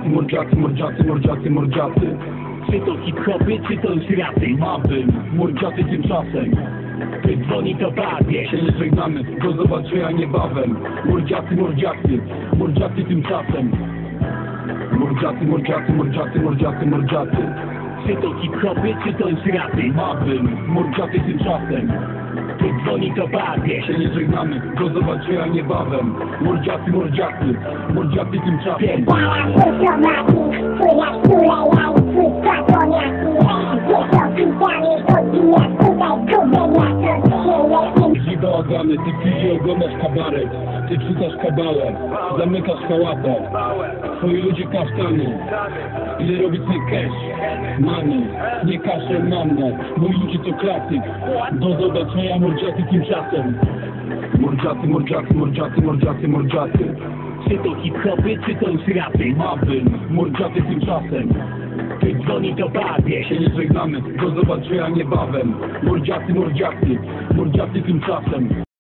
Mordziaty. Mordziaty. Czy to hip-hopy, czy to już rapy? Mapy, mordziaty tymczasem. Gdy dzwoni to bawię. Się nie żegnamy, do zobaczenia niebawem. Mordziaty tymczasem. Mordziaty. Czy to hip-hopy, czy to już rapy? Mapy, mordziaty tymczasem. Gdy dzwoni to bawię. Się nie żegnamy, do zobaczenia niebawem. Mordziaty tymczasem. Dziba ogany, ty przyjdzie oglądasz kabaret. Ty czytasz kabalę, zamykasz hałapę. Twoi ludzie kasztany. Ile robi twój cash? Money, nie kaszel manne. Moi ludzie to klasyk. Do zobaczenia mordziaty tymczasem. Mordziaty. Czy to hip-hopy, czy to już rapy? Mapy, mordziaty tymczasem. Gdy dzwoni to bawię. Się nie żegnamy, do zobaczenia niebawem. Mordziaty tymczasem.